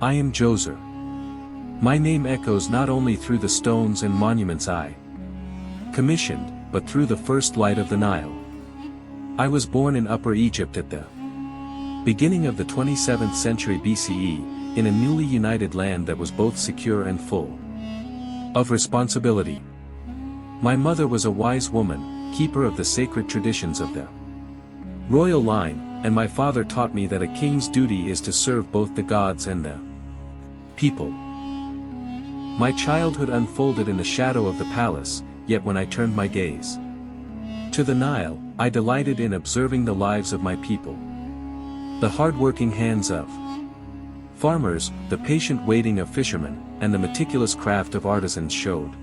I am Djoser. My name echoes not only through the stones and monuments I commissioned, but through the first light of the Nile. I was born in Upper Egypt at the beginning of the 27th century BCE, in a newly united land that was both secure and full of responsibility. My mother was a wise woman, keeper of the sacred traditions of the royal line, and my father taught me that a king's duty is to serve both the gods and the people. My childhood unfolded in the shadow of the palace, yet when I turned my gaze to the Nile, I delighted in observing the lives of my people. The hard-working hands of farmers, the patient waiting of fishermen, and the meticulous craft of artisans showed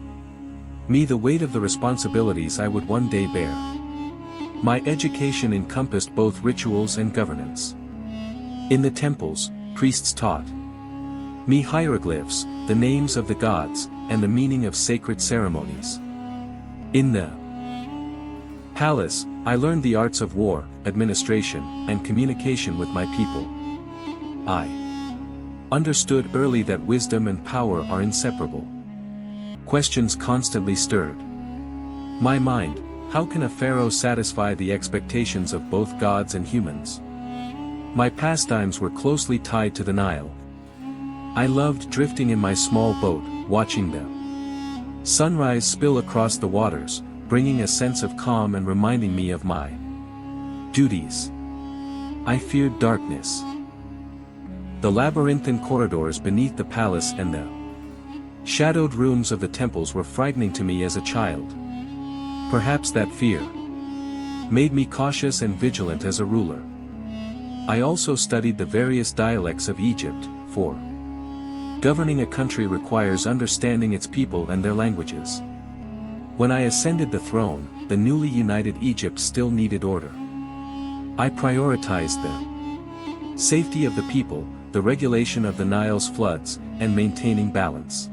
me the weight of the responsibilities I would one day bear. My education encompassed both rituals and governance. In the temples, priests taught me hieroglyphs, the names of the gods, and the meaning of sacred ceremonies. In the palace, I learned the arts of war, administration, and communication with my people. I understood early that wisdom and power are inseparable. Questions constantly stirred my mind. How can a pharaoh satisfy the expectations of both gods and humans? My pastimes were closely tied to the Nile. I loved drifting in my small boat, watching the sunrise spill across the waters, bringing a sense of calm and reminding me of my duties. I feared darkness. The labyrinthine corridors beneath the palace and the shadowed rooms of the temples were frightening to me as a child. Perhaps that fear made me cautious and vigilant as a ruler. I also studied the various dialects of Egypt, for governing a country requires understanding its people and their languages. When I ascended the throne, the newly united Egypt still needed order. I prioritized the safety of the people, the regulation of the Nile's floods, and maintaining balance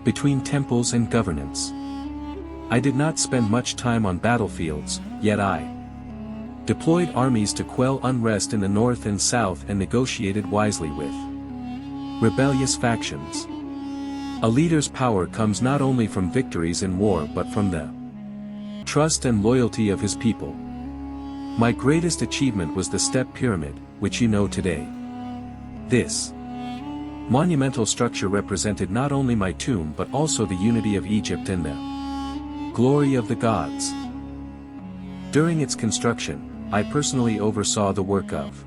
between temples and governance. I did not spend much time on battlefields, yet I deployed armies to quell unrest in the north and south and negotiated wisely with rebellious factions. A leader's power comes not only from victories in war but from the trust and loyalty of his people. My greatest achievement was the Step Pyramid, which you know today. This monumental structure represented not only my tomb but also the unity of Egypt and the glory of the gods. During its construction, I personally oversaw the work of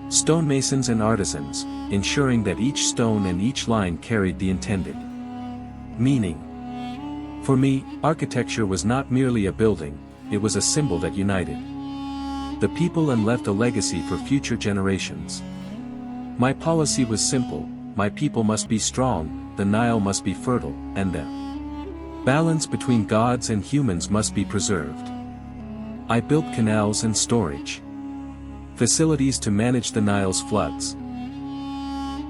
stonemasons and artisans, ensuring that each stone and each line carried the intended meaning. For me, architecture was not merely a building, it was a symbol that united the people and left a legacy for future generations. My policy was simple: my people must be strong, the Nile must be fertile, and the balance between gods and humans must be preserved. I built canals and storage facilities to manage the Nile's floods.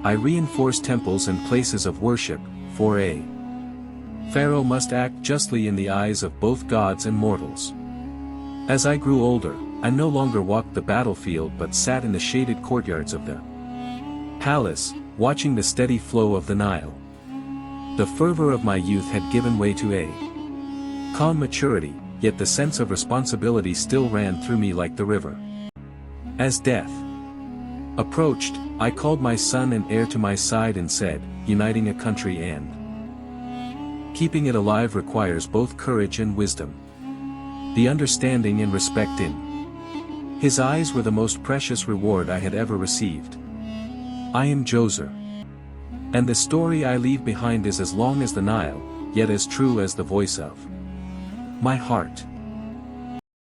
I reinforced temples and places of worship, for a pharaoh must act justly in the eyes of both gods and mortals. As I grew older, I no longer walked the battlefield but sat in the shaded courtyards of the palace, watching the steady flow of the Nile. The fervor of my youth had given way to a calm maturity, yet the sense of responsibility still ran through me like the river. As death approached, I called my son and heir to my side and said, uniting a country and keeping it alive requires both courage and wisdom. The understanding and respect in his eyes were the most precious reward I had ever received. I am Djoser. And the story I leave behind is as long as the Nile, yet as true as the voice of my heart.